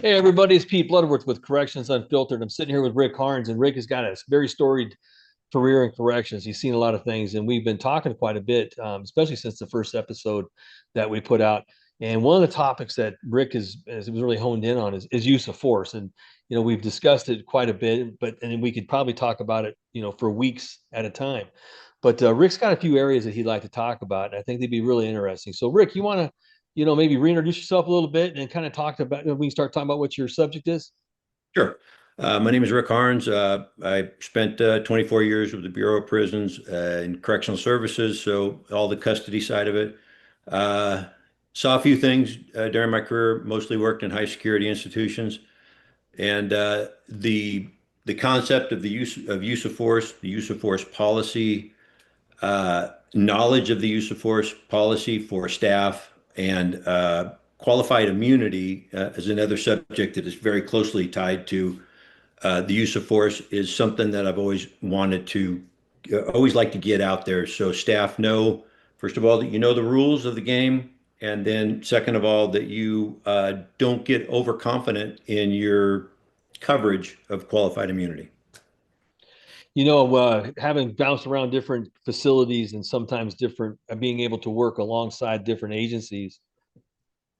Hey everybody, it's Pete Bloodworth with Corrections Unfiltered. I'm sitting here with Rick Harnes, and Rick has got a very storied career in corrections. He's seen a lot of things, and we've been talking quite a bit, especially since the first episode that we put out. And one of the topics that Rick is really honed in on is use of force. And we've discussed it quite a bit, but and we could probably talk about it, for weeks at a time. But Rick's got a few areas that he'd like to talk about, and I think they'd be really interesting. So, Rick, you want to maybe reintroduce yourself a little bit and kind of talk about, we can start talking about what your subject is. Sure. My name is Rick Harnes. I spent 24 years with the Bureau of Prisons in Correctional Services, so all the custody side of it. Uh, Saw a few things during my career, mostly worked in high security institutions. And the concept of the use of force, the use of force policy, knowledge of the use of force policy for staff, and qualified immunity is another subject that is very closely tied to the use of force is something that I've always like to get out there so staff know, first of all, that you know the rules of the game, and then second of all, that you don't get overconfident in your coverage of qualified immunity. Having bounced around different facilities and sometimes different, being able to work alongside different agencies,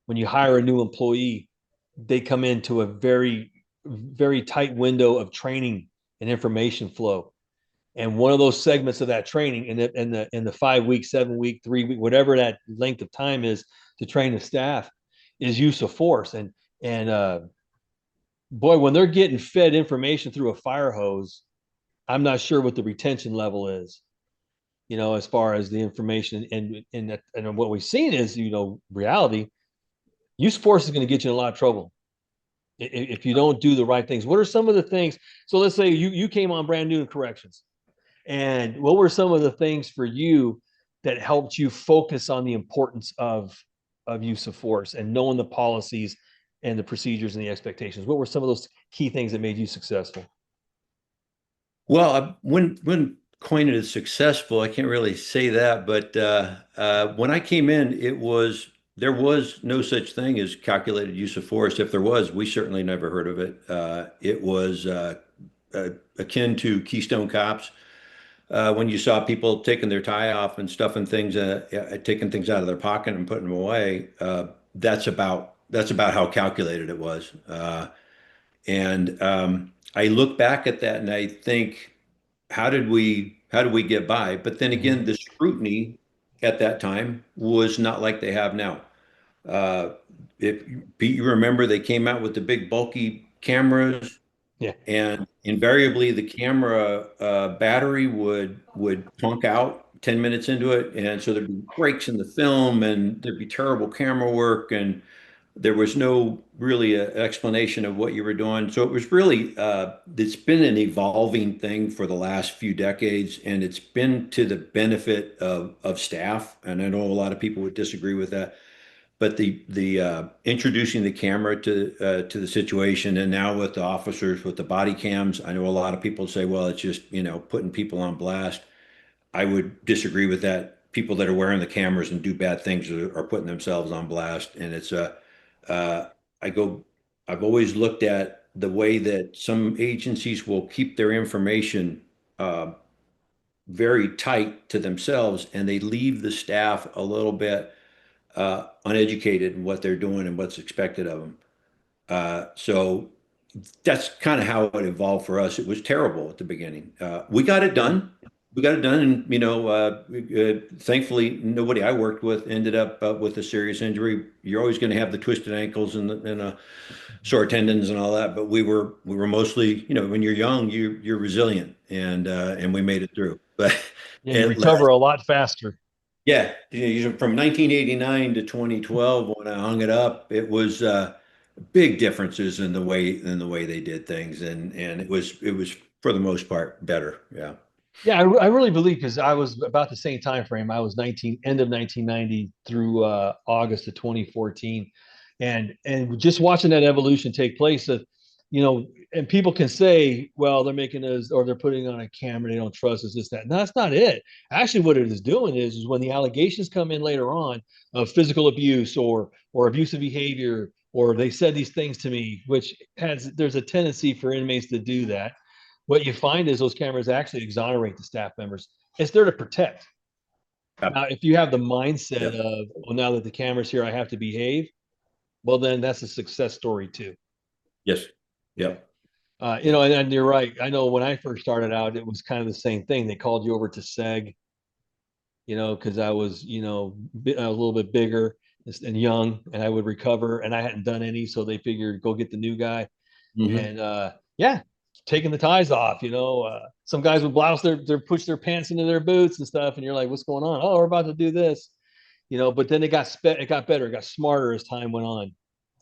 when you hire a new employee, they come into a very, very tight window of training and information flow. And one of those segments of that training in the 5 week, 7 week, 3 week, whatever that length of time is to train the staff is use of force. And boy, when they're getting fed information through a fire hose, I'm not sure what the retention level is, as far as the information. And what we've seen is, reality, use of force is going to get you in a lot of trouble if you don't do the right things. What are some of the things? So let's say you came on brand new in corrections. And what were some of the things for you that helped you focus on the importance of use of force and knowing the policies and the procedures and the expectations? What were some of those key things that made you successful? Well, when coined as successful, I can't really say that, but when I came in, there was no such thing as calculated use of force. If there was, we certainly never heard of it. It was akin to Keystone Cops. When you saw people taking their tie off and stuffing things, taking things out of their pocket and putting them away, that's about how calculated it was. And I look back at that and I think, how did we get by? But then Mm-hmm. again, the scrutiny at that time was not like they have now. Uh, if Pete, you remember they came out with the big bulky cameras, Yeah. and invariably the camera battery would punk out 10 minutes into it, and so there'd be breaks in the film, and there'd be terrible camera work, and there was no really explanation of what you were doing. So it was really, it's been an evolving thing for the last few decades, and it's been to the benefit of staff. And I know a lot of people would disagree with that, but the introducing the camera to the situation, and now with the officers with the body cams, I know a lot of people say, well, it's just putting people on blast. I would disagree with that. People that are wearing the cameras and do bad things are putting themselves on blast, and it's a uh, I go, I've always looked at the way that some agencies will keep their information uh, very tight to themselves, and they leave the staff a little bit uneducated in what they're doing and what's expected of them. So that's kind of how it evolved for us. It was terrible at the beginning. We got it Yeah. done. We got it done, and thankfully, nobody I worked with ended up with a serious injury. You're always going to have the twisted ankles and sore tendons and all that, but we were mostly, when you're young, you're resilient, and we made it through. But Yeah. You at recover last, a lot faster. yeah, from 1989 to 2012, when I hung it up, it was big differences in the way they did things, and it was for the most part better. Yeah. Yeah, I really believe, because I was about the same time frame. I was 19, end of 1990 through August of 2014, and just watching that evolution take place. And people can say, well, they're making us, or they're putting on a camera, they don't trust us, this, that. No, that's not it. Actually, what it is doing is when the allegations come in later on of physical abuse or abusive behavior or they said these things to me, which has there's a tendency for inmates to do that. What you find is those cameras actually exonerate the staff members. It's there to protect. Yeah. Now, if you have the mindset Yep. of, well, now that the camera's here, I have to behave, well, then that's a success story too. Yes. Yeah. Yep. You know, Yep. and you're right. I know when I first started out, it was kind of the same thing. They called you over to SEG, because I was, a little bit bigger and young, and I would recover, and I hadn't done any, so they figured go get the new guy, Hmm. and yeah, taking the ties off. Some guys would blouse their push their pants into their boots and stuff, and you're like, what's going on? Oh, we're about to do this, But then it got better, it got smarter as time went on.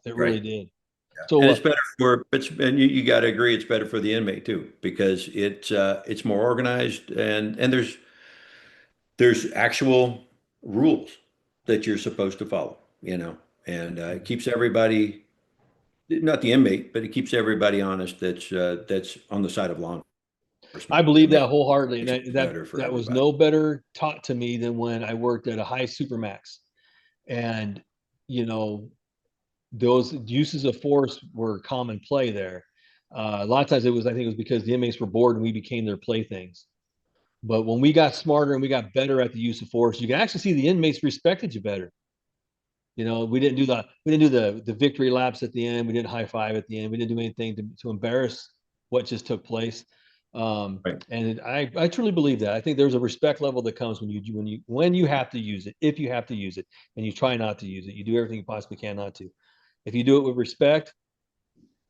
It really Right. did. Yeah. So And it's better for, and you got to agree it's better for the inmate too, because it's more organized, and there's actual rules that you're supposed to follow, and it keeps everybody, not the inmate, but it keeps everybody honest that's on the side of law I enforcement. It believe makes that wholeheartedly, and it that better for that was everybody. no better taught to me than when I worked at a high supermax, and you know those uses of force were common play there. A lot of times I think it was because the inmates were bored and we became their playthings. But when we got smarter and we got better at the use of force, you can actually see the inmates respected you better. We didn't do the victory laps at the end. We didn't high five at the end. We didn't do anything to embarrass what just took place. Right. And I truly believe that. I think there's a respect level that comes when you have to use it, if you have to use it, and you try not to use it. You do everything you possibly can not to. If you do it with respect,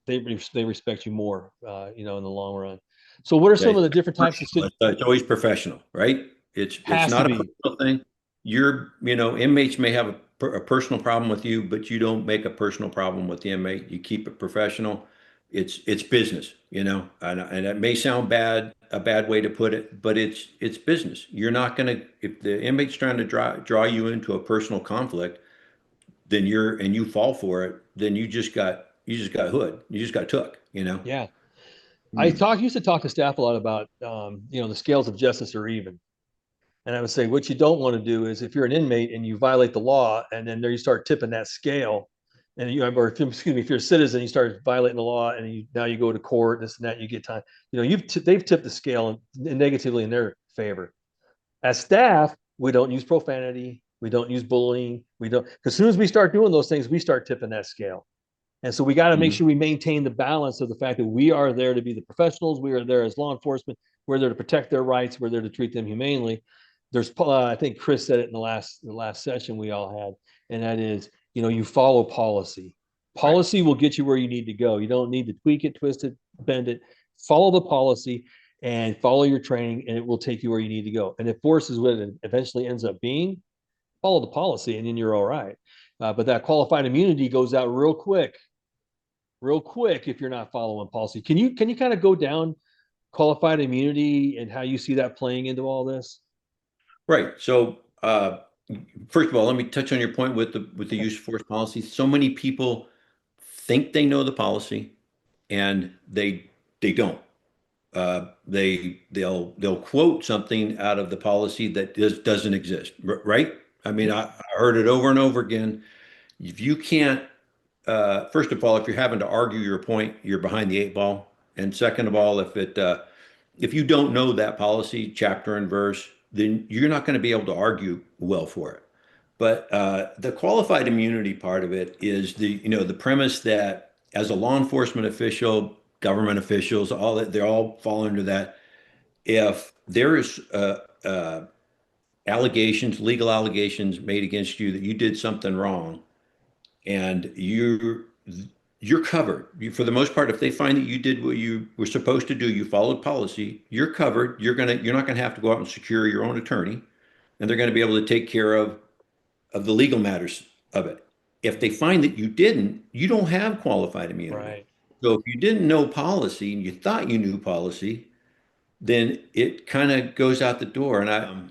they respect you more, in the long run. So, what are Yeah, some of the different types of it's always professional, right? It's has to not a be personal thing. Inmates may have a personal problem with you, but you don't make a personal problem with the inmate. You keep it professional. It's business, and it may sound a bad way to put it, but it's business. You're not gonna, if the inmate's trying to draw you into a personal conflict, then you fall for it, then you just got hood. You just got took. Yeah. I Hmm. talk used to talk to staff a lot about the scales of justice are even. And I would say what you don't want to do is if you're an inmate and you violate the law and then there you start tipping that scale, and or excuse me, if you're a citizen, you start violating the law and now you go to court, this and that, you get time. They've tipped the scale negatively in their favor. As staff, we don't use profanity, we don't use bullying, we don't, because as soon as we start doing those things, we start tipping that scale. And so we got to make Hmm. sure we maintain the balance of the fact that we are there to be the professionals. We are there as law enforcement. We're there to protect their rights. We're there to treat them humanely. I think Chris said it in the last session we all had, and that is, you follow policy. Right. Policy will get you where you need to go. You don't need to tweak it, twist it, bend it. Follow the policy and follow your training, and it will take you where you need to go. And if force is what it eventually ends up being, follow the policy, and then you're all right. But that qualified immunity goes out real quick if you're not following policy. Can you kind of go down qualified immunity and how you see that playing into all this? Right. So, first of all, let me touch on your point with the Yeah. use of force policy. So many people think they know the policy, and they don't. They'll quote something out of the policy that doesn't exist. Right? I mean, I heard it over and over again. If you can't, first of all, if you're having to argue your point, you're behind the eight ball. And second of all, if you don't know that policy chapter and verse, then you're not going to be able to argue well for it. But the qualified immunity part of it is the premise that as a law enforcement official, government officials, all that, they all fall under that. If there is allegations, legal allegations made against you that you did something wrong, and you're covered. For the most part, if they find that you did what you were supposed to do, you followed policy, you're covered. You're not gonna have to go out and secure your own attorney, and they're gonna be able to take care of the legal matters of it. If they find that you didn't, you don't have qualified immunity. Right. So if you didn't know policy and you thought you knew policy, then it kind of goes out the door. And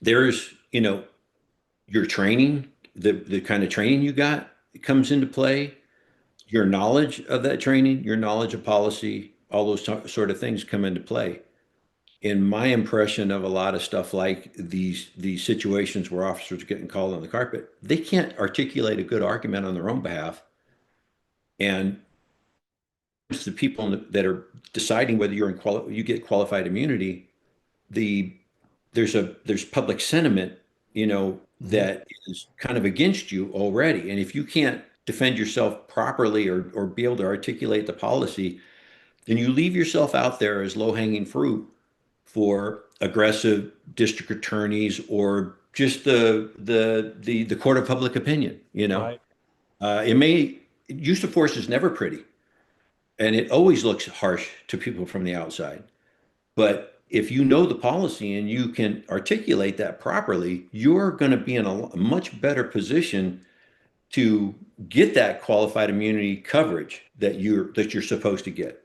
there's, your training, the kind of training you got comes into play, your knowledge of that training, your knowledge of policy, all those sort of things come into play. in my impression of a lot of stuff like these situations where officers are getting called on the carpet, they can't articulate a good argument on their own behalf. And it's the people that are deciding whether you get qualified immunity, the there's public sentiment, Mhm. that is kind of against you already. And if you can't defend yourself properly or be able to articulate the policy, then you leave yourself out there as low-hanging fruit for aggressive district attorneys or just the court of public opinion, Right. It may use of force is never pretty, and it always looks harsh to people from the outside. But if you know the policy and you can articulate that properly, you're going to be in a much better position to get that qualified immunity coverage that you're supposed to get.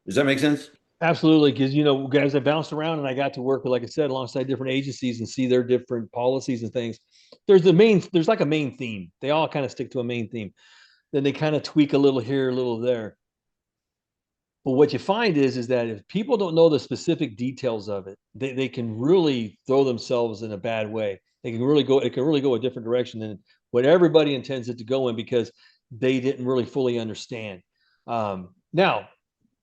Does that make sense? Absolutely, because guys, I bounced around and I got to work, like I said, alongside different agencies and see their different policies and things. There's like a main theme. They all kind of stick to a main theme. Then they kind of tweak a little here, a little there. But what you find is that if people don't know the specific details of it, they can really throw themselves in a bad way. It can really go a different direction than what everybody intends it to go in because they didn't really fully understand. Now,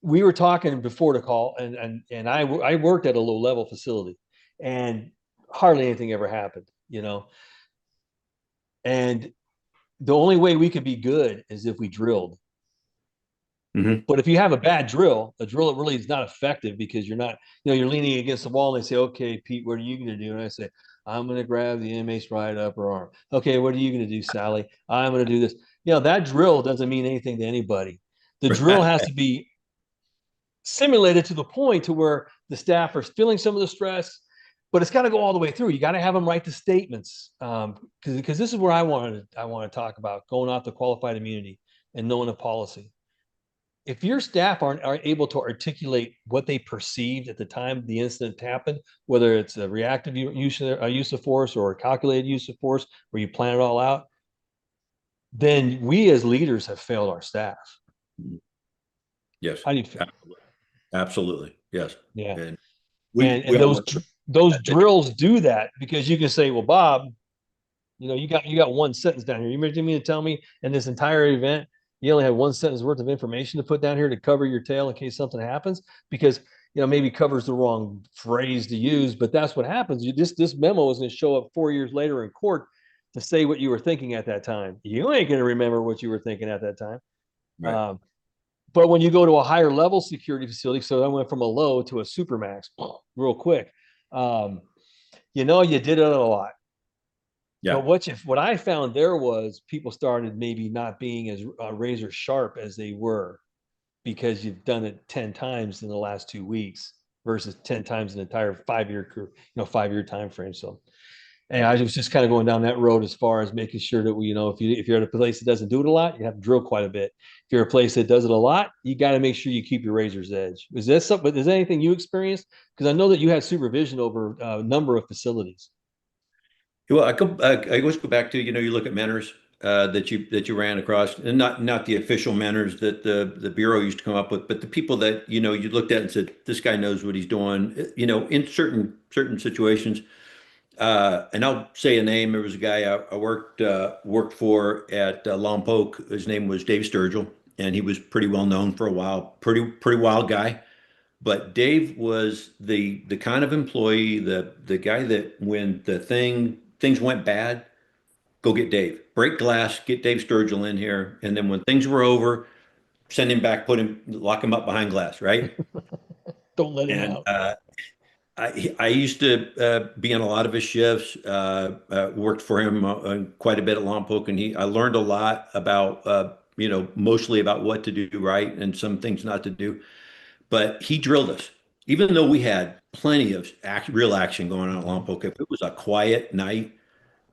we were talking before the call, and I worked at a low level facility, and hardly anything ever happened, And the only way we could be good is if we drilled. Hmm. But if you have a bad drill, a drill that really is not effective because you're not, you're leaning against the wall and they say, okay, Pete, what are you going to do? And I say, I'm going to grab the inmate's right upper arm. Okay, what are you going to do, Sally? I'm going to do this. That drill doesn't mean anything to anybody. The drill has to be simulated to the point to where the staff are feeling some of the stress, but it's got to go all the way through. You got to have them write the statements because this is where I want to talk about going off the qualified immunity and knowing a policy. If your staff aren't able to articulate what they perceived at the time the incident happened, whether it's a reactive use of force or a calculated use of force where you plan it all out, then we as leaders have failed our staff. Yes, How do you feel? absolutely. Yes. Yeah. And And we and all those work with those that situation. drills do that because you can say, well, Bob, you got one sentence down here. You mean to tell me in this entire event you only have one sentence worth of information to put down here to cover your tail in case something happens? Because maybe covers the wrong phrase to use, but that's what happens. This memo is going to show up 4 years later in court to say what you were thinking at that time. You ain't going to remember what you were thinking at that time. Right. Um, but when you go to a higher level security facility, so I went from a low to a supermax real quick. Um, you did it a lot. Yeah. But what I found there was people started maybe not being as razor sharp as they were because you've done it 10 times in the last 2 weeks versus 10 times in the entire 5-year time frame. So, and I was just kind of going down that road as far as making sure that if you're at a place that doesn't do it a lot, you have to drill quite a bit. If you're a place that does it a lot, you got to make sure you keep your razor's edge. Is that something? Is that anything you experienced? Because I know that you had supervision over a number of facilities. Well, I always go back to, you look at mentors that you ran across, and not the official mentors that the Bureau used to come up with, but the people that, you looked at and said, this guy knows what he's doing, in certain situations. And I'll say a name. There was a guy I worked for at Lompoc. His name was Dave Sturgill, and he was pretty well known for a while. Pretty wild guy. But Dave was the kind of employee, the guy that when things went bad, go get Dave. Break glass, get Dave Sturgill in here, and then when things were over, send him back, lock him up behind glass, right? Don't let him And out. I used to be in a lot of his shifts. Worked for him quite a bit at Lompoc, and I learned a lot about mostly about what to do right and some things not to do. But he drilled us, even though we had plenty of real action going on at Lompoc. If it was a quiet night,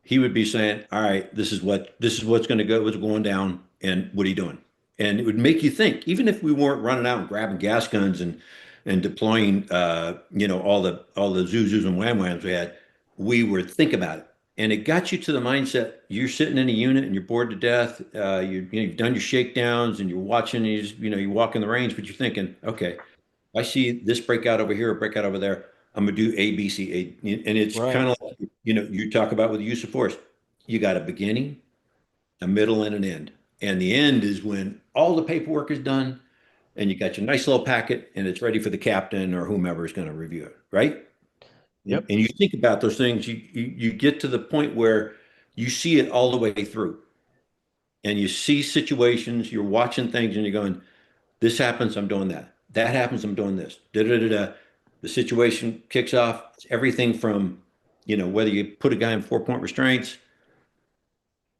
he would be saying, "All right, this is what's going to go, what's going down, and what are you doing?" And it would make you think, even if we weren't running out and grabbing gas guns and deploying, all the Zuzus and Wham Whams we had, we were think about it, and it got you to the mindset. You're sitting in a unit and you're bored to death. You've done your shakedowns and you're watching these, you walk in the range, but you're thinking, okay. I see this breakout over here, a breakout over there. I'm gonna do A, B, C, A, and it's Right. kind of like, you talk about with the use of force. You got a beginning, a middle, and an end. And the end is when all the paperwork is done, and you got your nice little packet, and it's ready for the captain or whomever is going to review it, right? And, Yep. and you think about those things, you get to the point where you see it all the way through, and you see situations, you're watching things, and you're going, this happens, I'm doing that. That happens, I'm doing this. Da, da, da, da. The situation kicks off. It's everything from, whether you put a guy in 4-point restraints,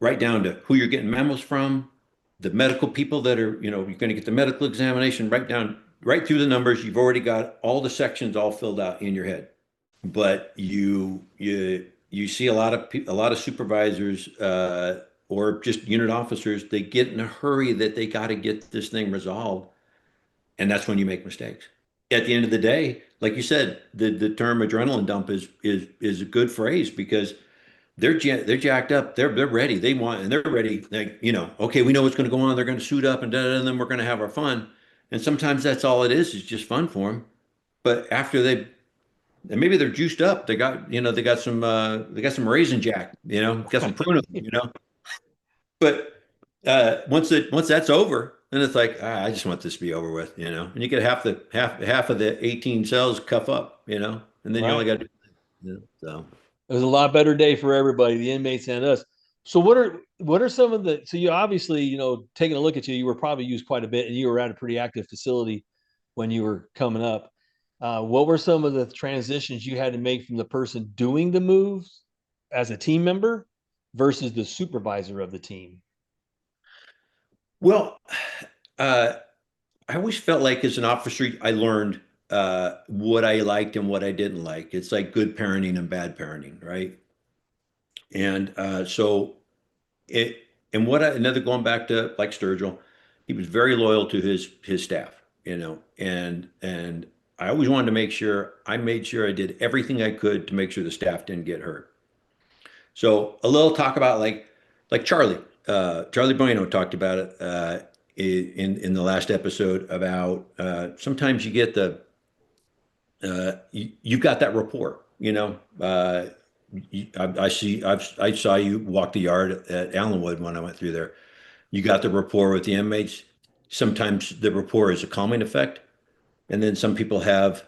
right down to who you're getting memos from, the medical people that are, you're going to get the medical examination, right through the numbers. You've already got all the sections all filled out in your head. But you see a lot of supervisors or just unit officers, they get in a hurry that they got to get this thing resolved, and that's when you make mistakes. At the end of the day, like you said, the term adrenaline dump is a good phrase because they're jacked up. They're ready. They're ready. Like, okay, we know what's going to go on. They're going to suit up and da, da, and then we're going to have our fun. And sometimes that's all it is just fun for them. But after and maybe they're juiced up. They got some raisin jack, got some pruno. But once that's over, then it's like, I just want this to be over with. And you get half of the 18 cells cuff up, and then you only Right. got to, so. It was a lot better day for everybody, the inmates and us. So what are some of the so you obviously, taking a look at you, you were probably used quite a bit and you were at a pretty active facility when you were coming up. What were some of the transitions you had to make from the person doing the moves as a team member versus the supervisor of the team? Well, uh, I always felt like as an officer, I learned what I liked and what I didn't like. It's like good parenting and bad parenting, right? And so it, and another going back to like Sturgill, he was very loyal to his staff, and I always wanted to make sure I made sure I did everything I could to make sure the staff didn't get hurt. So a little talk about like Charlie Bueno talked about it in the last episode about sometimes you get you've got that rapport, I saw you walk the yard at Allenwood when I went through there. You got the rapport with the inmates. Sometimes the rapport is a calming effect, and then some people have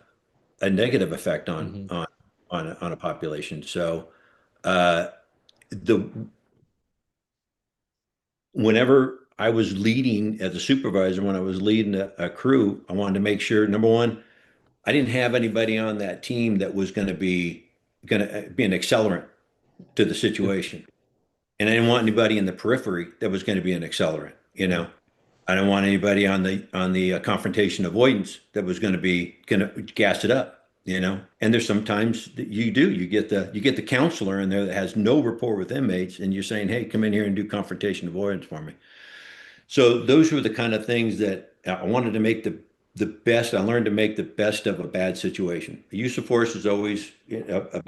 a negative effect on Mm-hmm. on a population. So uh, the whenever I was leading as a supervisor, when I was leading a crew, I wanted to make sure, number one, I didn't have anybody on that team that was going to be an accelerant to the situation. And I didn't want anybody in the periphery that was going to be an accelerant. Right. I don't want anybody on the confrontation avoidance that was going to gas it up. And there's sometimes that you get the counselor in there that has no rapport with inmates, and you're saying, "Hey, come in here and do confrontation avoidance for me." So those were the kind of things that I wanted to make the best. I learned to make the best of a bad situation. The use of force is always a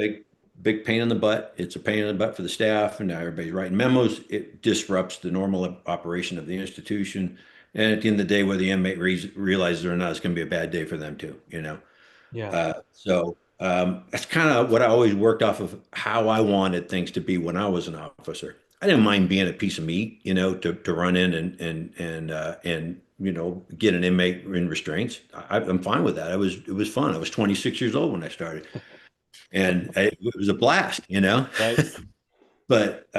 big pain in the butt. It's a pain in the butt for the staff, and now everybody's writing memos. It disrupts the normal operation of the institution. And at the end of the day, whether the inmate realizes it or not, it's going to be a bad day for them too. Yeah. So that's kind of what I always worked off of how I wanted things to be when I was an officer. I didn't mind being a piece of meat, to run in and get an inmate in restraints. I'm fine with that. It was fun. I was 26 years old when I started, and it was a blast. Right. But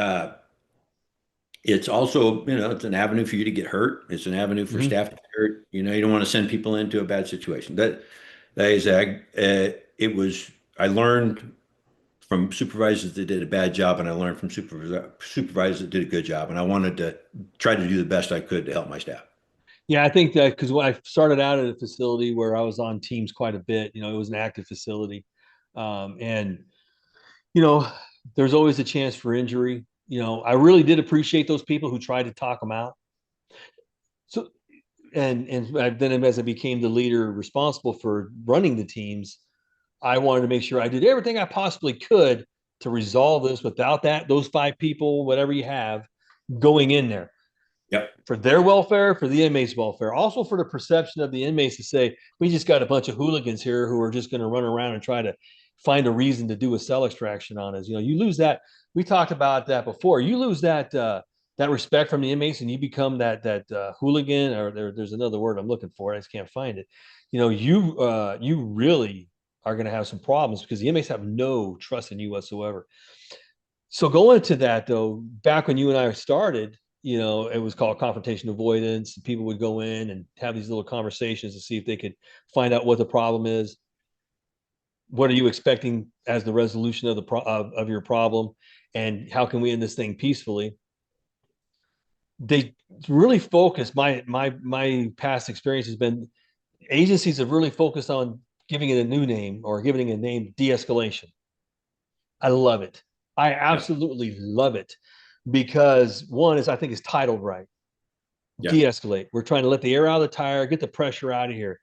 it's also, it's an avenue for you to get hurt. It's an avenue for Mm-hmm. staff to get hurt. You don't want to send people into a bad situation. That is, it was. I learned from supervisors that did a bad job, and I learned from supervisors that did a good job, and I wanted to try to do the best I could to help my staff. Yeah, I think that because when I started out at a facility where I was on teams quite a bit, it was an active facility. And, you know, there's always a chance for injury. I really did appreciate those people who tried to talk them out. So, and then as I became the leader responsible for running the teams, I wanted to make sure I did everything I possibly could to resolve this without those five people, whatever you have, going in there. Yep. for their welfare, for the inmates' welfare, also for the perception of the inmates to say, we just got a bunch of hooligans here who are just going to run around and try to find a reason to do a cell extraction on us. You know, you lose that. We talked about that before. You lose that that respect from the inmates, and you become that hooligan, or there's another word I'm looking for. I just can't find it. You know, you really are going to have some problems because the inmates have no trust in you whatsoever. So going to that though, back when you and I started, you know, it was called confrontation avoidance. People would go in and have these little conversations to see if they could find out what the problem is. What are you expecting as the resolution of of your problem, and how can we end this thing peacefully? They really focus. My past experience has been agencies have really focused on giving it a new name or giving it a name, de-escalation. I love it. I Yeah. absolutely love it because one is I think it's titled right. Yeah. De-escalate. We're trying to let the air out of the tire, get the pressure out of here.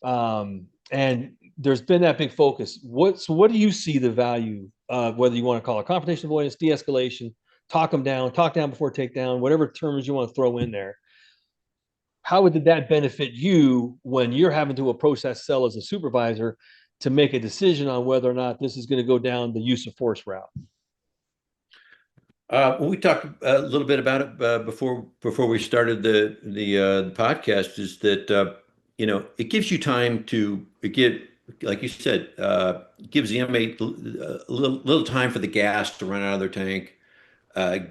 And there's been that big focus. What do you see the value of whether you want to call it confrontation avoidance, de-escalation, talk down before takedown, whatever terms you want to throw in there? How would that benefit you when you're having to approach that cell as a supervisor to make a decision on whether or not this is going to go down the use of force route? Well, we talked a little bit about it before we started the podcast. Is that it gives you time to get, like you said, gives the inmate a little time for the gas to run out of their tank.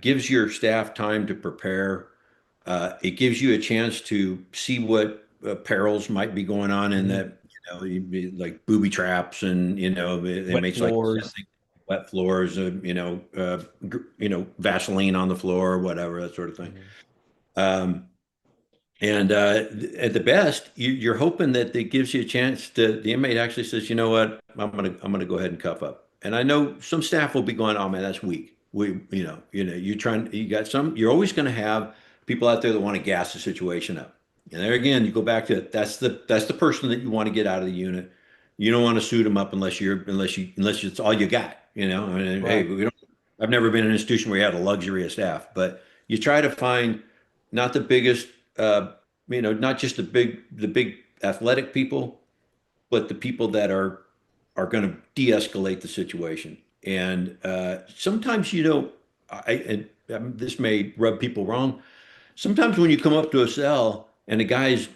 Gives your staff time to prepare. It gives you a chance to see what perils might be going on in Mm-hmm. that, like booby traps, and they Wet make like floors. wet floors, Vaseline on the floor, or whatever, that sort of thing. Mm-hmm. Um, and at the best, you're hoping that it gives you a chance to the inmate actually says, you know what, I'm gonna go ahead and cuff up. And I know some staff will be going, oh man, that's weak. You're always going to have people out there that want to gas the situation up. And there again, you go back to it. That's the person that you want to get out of the unit. You don't want to suit them up unless it's all you got. I mean, hey, Right. I've never been in an institution where you had a luxury of staff, but you try to find not the biggest, not just the big athletic people, but the people that are going to de-escalate the situation. And sometimes this may rub people wrong. Sometimes when you come up to a cell and the guy's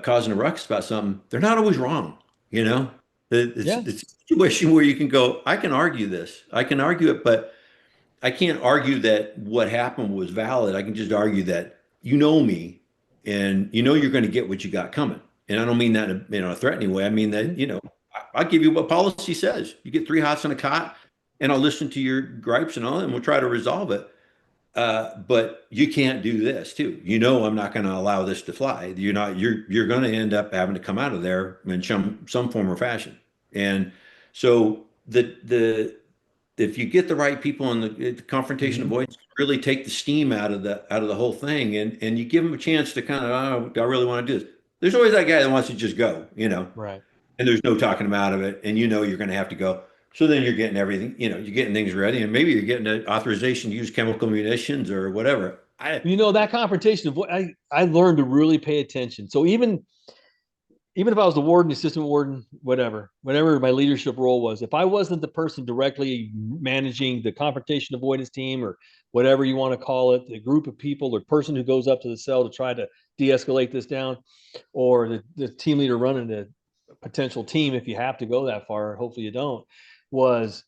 causing a ruckus about something, they're not always wrong. You know, Yeah. it's a situation where you can go, I can argue this, I can argue it, but I can't argue that what happened was valid. I can just argue that you know me, and you're going to get what you got coming. And I don't mean that in a threatening way. I mean that, Mm-hmm. I'll give you what policy says. You get three hots on a cot, and I'll listen to your gripes and all, and we'll try to resolve it. But you can't do this too. I'm not going to allow this to fly. You're going to end up having to come out of there in some form or fashion. And so if you get the right people in the confrontation Mm-hmm. avoidance, really take the steam out of the whole thing, and you give them a chance to kind of, oh, do I really want to do this? There's always that guy that wants to just go, Right. and there's no talking him out of it, and you're going to have to go. So then you're getting everything, you're getting things ready, and maybe you're getting an authorization to use chemical munitions or whatever. You know, that confrontation of what I learned to really pay attention. So even if I was the warden, assistant warden, whatever my leadership role was, if I wasn't the person directly managing the confrontation avoidance team or whatever you want to call it, the group of people or person who goes up to the cell to try to de-escalate this down, or the team leader running the potential team, if you have to go that far, hopefully you don't, was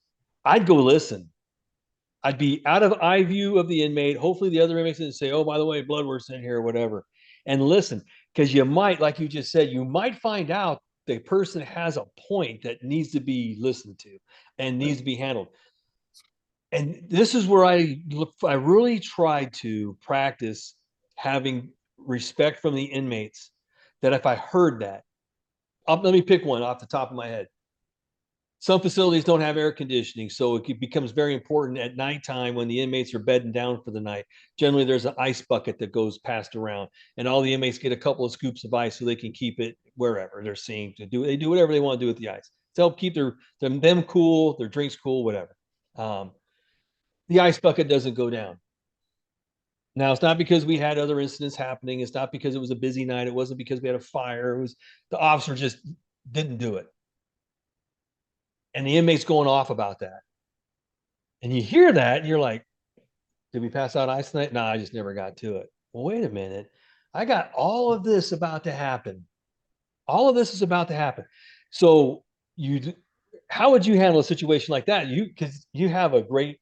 I'd go listen. I'd be out of eye view of the inmate. Hopefully, the other inmates didn't say, "Oh, by the way, blood work's in here," or whatever, and listen, because you might, like you just said, you might find out the person has a point that needs to be listened to and needs to be handled. And this is where I really tried to practice having respect from the inmates. That if I heard that, let me pick one off the top of my head. Some facilities don't have air conditioning, so it becomes very important at nighttime when the inmates are bedding down for the night. Generally, there's an ice bucket that goes passed around, and all the inmates get a couple of scoops of ice so they can keep it wherever they're seeing to do. They do whatever they want to do with the ice to help keep them cool, their drinks cool, whatever. Um, the ice bucket doesn't go down. Now, it's not because we had other incidents happening. It's not because it was a busy night. It wasn't because we had a fire. It was the officer just didn't do it. And the inmate's going off about that. And you hear that, and you're like, did we pass out ice tonight? No, I just never got to it. Well, wait a minute. I got all of this about to happen. All of this is about to happen. So you, how would you handle a situation like that? You, because you have a great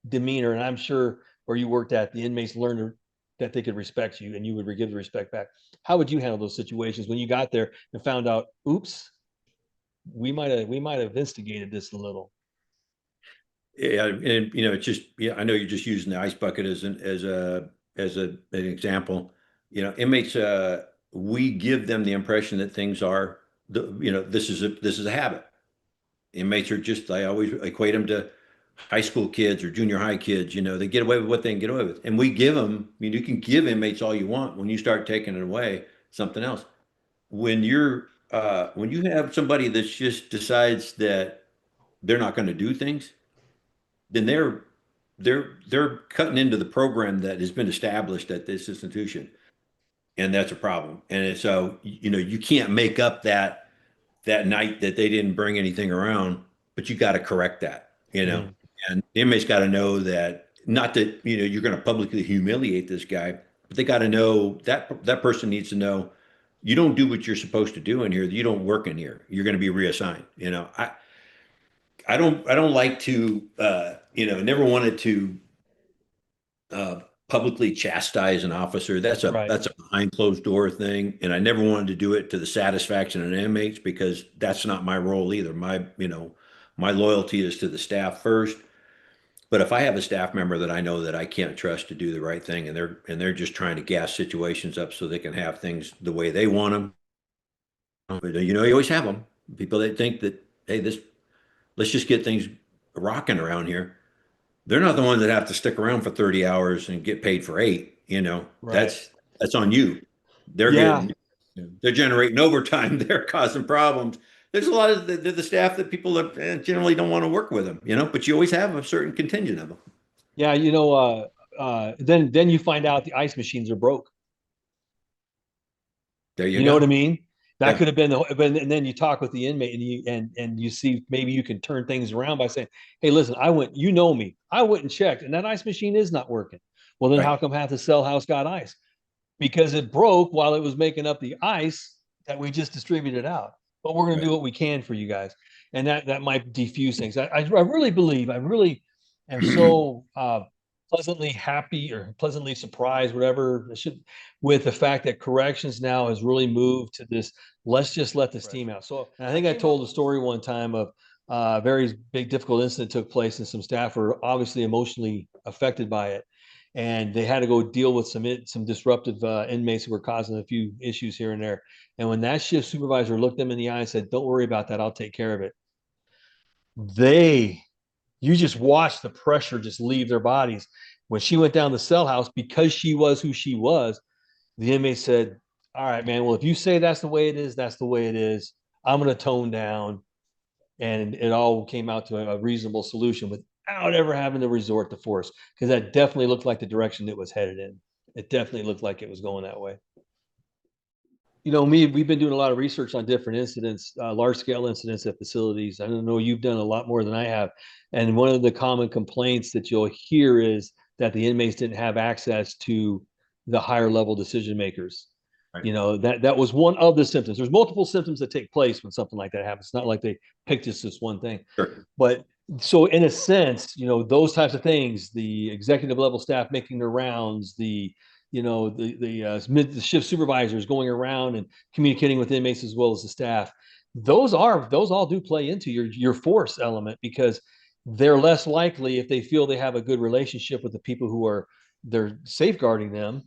demeanor, and I'm sure where you worked at, the inmates learned that they could respect you, and you would give the respect back. How would you handle those situations when you got there and found out, oops, we might have instigated this a little? Yeah, and it's just, yeah, I know you're just using the ice bucket as an example. Inmates, we give them the impression that things are this is a habit. Inmates are just, I always equate them to high school kids or junior high kids. They get away with what they can get away with, and we give them. I mean, you can give inmates all you want. When you start taking it away, something else. When you have somebody that just decides that they're not going to do things, then they're cutting into the program that has been established at this institution, and that's a problem. And so you can't make up that night that they didn't bring anything around, but you got to correct that. Mm, And the inmates got to know that, not that you're going to publicly humiliate this guy, but they got to know that that person needs to know you don't do what you're supposed to do in here. You don't work in here. You're going to be reassigned. I don't like to never wanted to uh, publicly chastise an officer. That's a right. that's a behind closed door thing, and I never wanted to do it to the satisfaction of the inmates, because that's not my role either. My loyalty is to the staff first. But if I have a staff member that I know that I can't trust to do the right thing, and they're just trying to gas situations up so they can have things the way they want them, but you always have them. People that think that, hey, this let's just get things rocking around here. They're not the ones that have to stick around for 30 hours and get paid for 8. Right. That's on you. They're Yeah. getting, they're generating overtime. They're causing problems. There's a lot of the staff that people that generally don't want to work with them, but you always have a certain contingent of them. Yeah. Then you find out the ice machines are broke. There you You know what I go. mean? That Yeah, could have been and then you talk with the inmate and you see maybe you can turn things around by saying, "Hey, listen, you know me, I went and checked, and that ice machine is not working. Well, then right. how come half the cell house got ice? Because it broke while it was making up the ice that we just distributed out. But we're going to Right. do what we can for you guys, and that might diffuse things. I really believe, I really am so pleasantly happy or pleasantly surprised, whatever it should, with the fact that corrections now has really moved to this. Let's just let this team out. So I think I told a story one time of a very big difficult incident took place, and some staff were obviously emotionally affected by it, and they had to go deal with some disruptive inmates who were causing a few issues here and there. And when that shift supervisor looked them in the eye and said, "Don't worry about that, I'll take care of it," they you just watched the pressure just leave their bodies. When she went down the cell house, because she was who she was, the inmate said, "All right, man, well, if you say that's the way it is, that's the way it is. I'm going to tone down." And it all came out to a reasonable solution without ever having to resort to force, because that definitely looked like the direction it was headed in. It definitely looked like it was going that way. We've been doing a lot of research on different incidents, large scale incidents at facilities. I don't know, you've done a lot more than I have. And one of the common complaints that you'll hear is that the inmates didn't have access to the higher level decision makers. Right. That was one of the symptoms. There's multiple symptoms that take place when something like that happens. It's not like they picked just this one thing. Sure. But so in a sense, those types of things, the executive level staff making their rounds, the shift supervisors going around and communicating with inmates as well as the staff. Those all do play into your force element, because they're less likely, if they feel they have a good relationship with the people who are they're safeguarding them,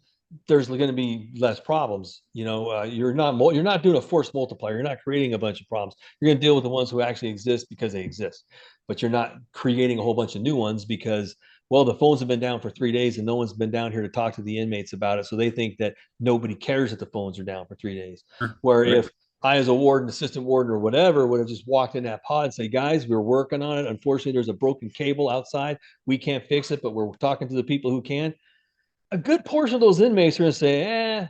there's going to be less problems. You're not doing a force multiplier. You're not creating a bunch of problems. You're going to deal with the ones who actually exist because they exist, but you're not creating a whole bunch of new ones because, well, the phones have been down for 3 days and no one's been down here to talk to the inmates about it. So they think that nobody cares that the phones are down for 3 days. Sure. Where Right. if I, as a warden, assistant warden, or whatever, would have just walked in that pod and say, "Guys, we're working on it. Unfortunately, there's a broken cable outside. We can't fix it, but we're talking to the people who can." a good portion of those inmates are going to say,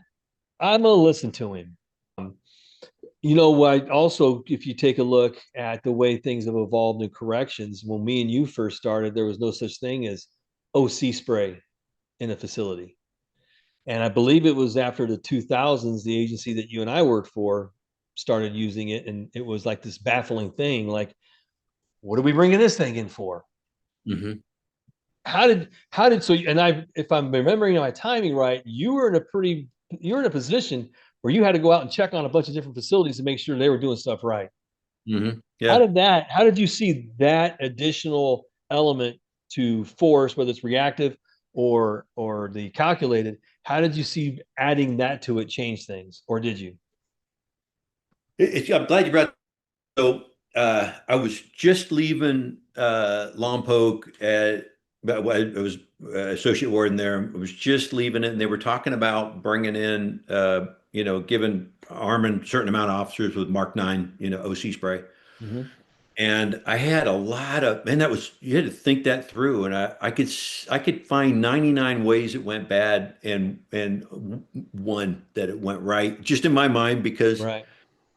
I'm going to listen to him. You know what? Also, if you take a look at the way things have evolved in corrections, when me and you first started, there was no such thing as OC spray in a facility. And I believe it was after the 2000s, the agency that you and I worked for started using it. And it was like this baffling thing like, what are we bringing this thing in for? Hmm. How did so? And I, if I'm remembering my timing right, you were in a position where you had to go out and check on a bunch of different facilities to make sure they were doing stuff right. Hmm. How Yeah. did that? How did you see that additional element to force, whether it's reactive or the calculated? How did you see adding that to it change things, or did you? I'm glad you brought. So I was just leaving Lompoc at, but I was associate warden there. I was just leaving it, and they were talking about bringing in, giving arming a certain amount of officers with Mark 9, OC spray. Mm-hmm. And I had a lot of, man, that was, you had to think that through. And I could find 99 ways it went bad and one that it went right, just in my mind, because, Right.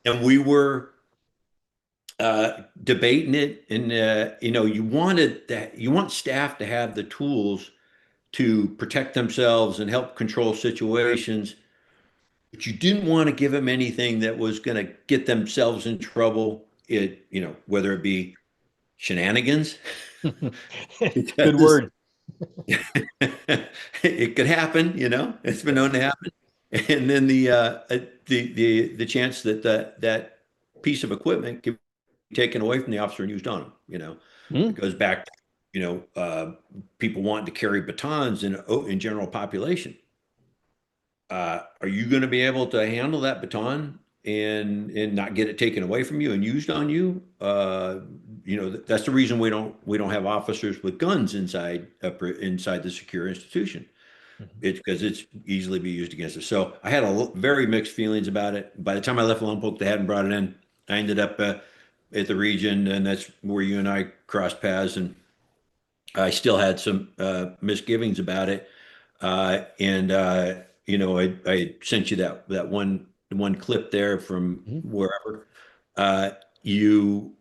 and we were debating it. And, you want staff to have the tools to protect themselves and help control situations, but you didn't want to give them anything that was going to get themselves in trouble. Whether it be shenanigans, Good because word. it could happen, it's been known to happen. And then the chance that that piece of equipment could be taken away from the officer and used on him, it Mm-hmm. goes back to, people wanting to carry batons in general population. Are you going to be able to handle that baton and not get it taken away from you and used on you? That's the reason we don't have officers with guns inside the secure institution. It's because it's easily be used against us. So I had very mixed feelings about it. By the time I left Lompoc, they hadn't brought it in. I ended up at the region, and that's where you and I crossed paths. And I still had some misgivings about it. I sent you that one clip there from Mm-hmm. wherever. Uh, you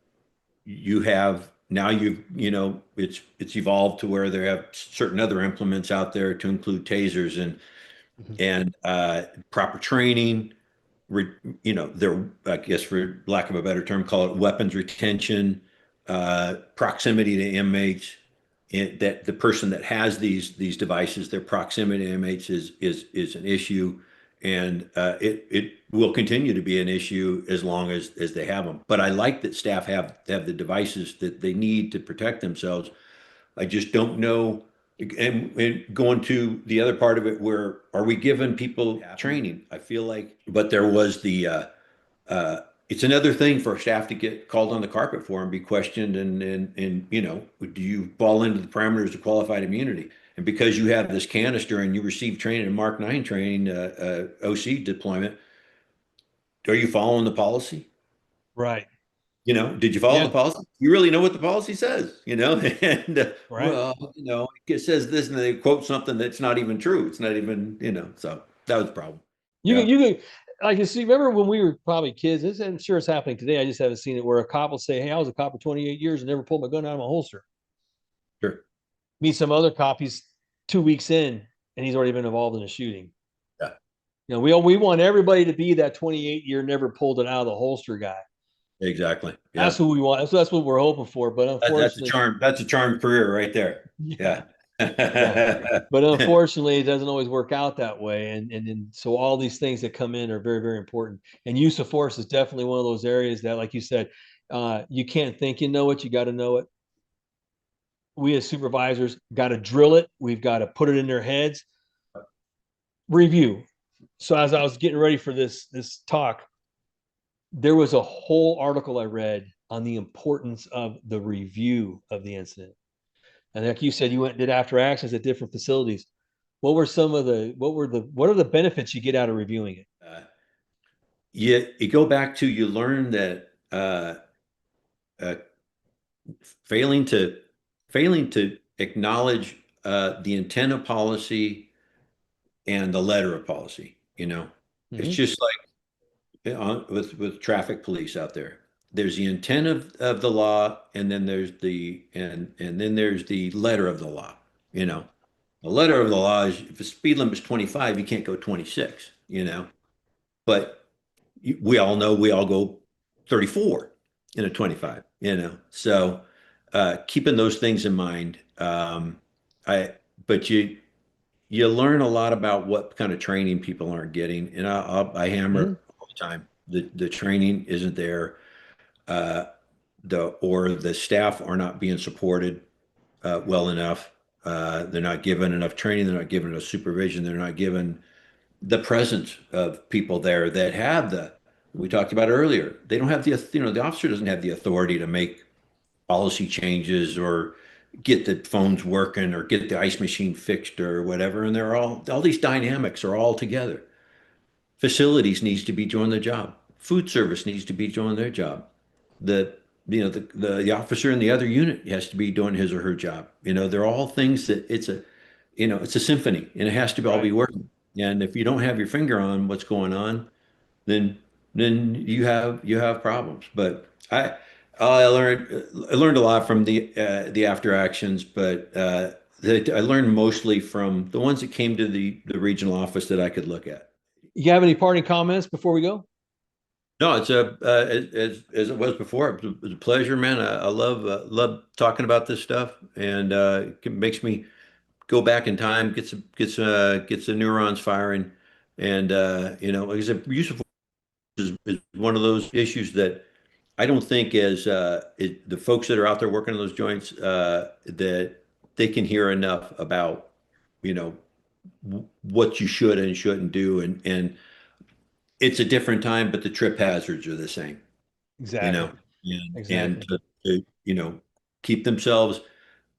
you have now it's evolved to where they have certain other implements out there to include tasers and proper training. re, They're, I guess, for lack of a better term, call it weapons retention, proximity to inmates. That the person that has these devices, their proximity to inmates is an issue, and it will continue to be an issue as long as they have them. But I like that staff have the devices that they need to protect themselves. I just don't know. And going to the other part of it, where are we giving people training? I feel like, but there was it's another thing for staff to get called on the carpet for and be questioned, and do you fall into the parameters of qualified immunity? And because you have this canister and you receive training in Mark 9 training, OC deployment, are you following the policy? Right. Did you follow the Yeah. policy? You really know what the policy says, and Right. well, it says this, and they quote something that's not even true. It's not even, so that was a problem. You Yeah, can, you can, like you see, remember when we were probably kids, I'm sure it's happening today. I just haven't seen it where a cop will say, "Hey, I was a cop for 28 years and never pulled my gun out of my holster." sure. Meet some other cop, he's 2 weeks in and he's already been involved in a shooting. Yeah, We want everybody to be that 28-year never pulled it out of the holster guy. exactly. That's Yeah. who we want. So that's what we're hoping for. But That's a unfortunately, charm. That's a charmed career right there. yeah, Yeah. yeah. But unfortunately, it doesn't always work out that way. And so all these things that come in are very, very important. And use of force is definitely one of those areas that, like you said, you can't think you know it. You got to know it. We as supervisors got to drill it. We've got to put it in their heads. Review. So as I was getting ready for this talk, there was a whole article I read on the importance of the review of the incident. And like you said, you went and did after actions at different facilities. What are the benefits you get out of reviewing it? You go back to, you learn that uh, failing to failing to acknowledge the intent of policy and the letter of policy. It's Hmm. just like with traffic police out there. There's the intent of the law, and then there's the letter of the law. You know, the letter of the law is if the speed limit is 25, you can't go 26. But we all know we all go 34 in a 25. So keeping those things in mind. I but you learn a lot about what kind of training people aren't getting, and I hammer Hmm. it all the time. The training isn't there, uh, the staff are not being supported well enough. They're not given enough training. They're not given enough supervision. They're not given the presence of people there that have the we talked about earlier. They don't have the officer doesn't have the authority to make policy changes or get the phones working or get the ice machine fixed or whatever. And they're all these dynamics are all together. Facilities needs to be doing their job. Food service needs to be doing their job. The the officer in the other unit has to be doing his or her job. They're all things that it's a symphony and it has to all be Right. working. And if you don't have your finger on what's going on, then you have problems. But I learned a lot from the after actions, but I learned mostly from the ones that came to the regional office that I could look at. You have any parting comments before we go? No, it's as it was before. It was a pleasure, man. I love talking about this stuff, and it makes me go back in time, gets the neurons firing, and like I said, useful is one of those issues that I don't think the folks that are out there working on those joints that they can hear enough about you know what you should and shouldn't do, and it's a different time, but the trip hazards are the same. you know, Exactly. and Exactly. to keep themselves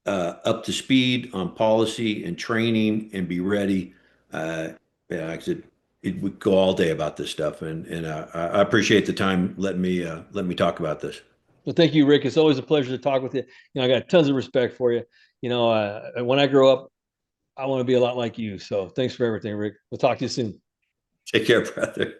up to speed on policy and training and be ready. Yeah, like I said, it would go all day about this stuff, and I appreciate the time letting me talk about this. Well, thank you, Rick. It's always a pleasure to talk with you. I got tons of respect for you. When I grow up, I want to be a lot like you. So thanks for everything, Rick. We'll talk to you soon. Take care, brother.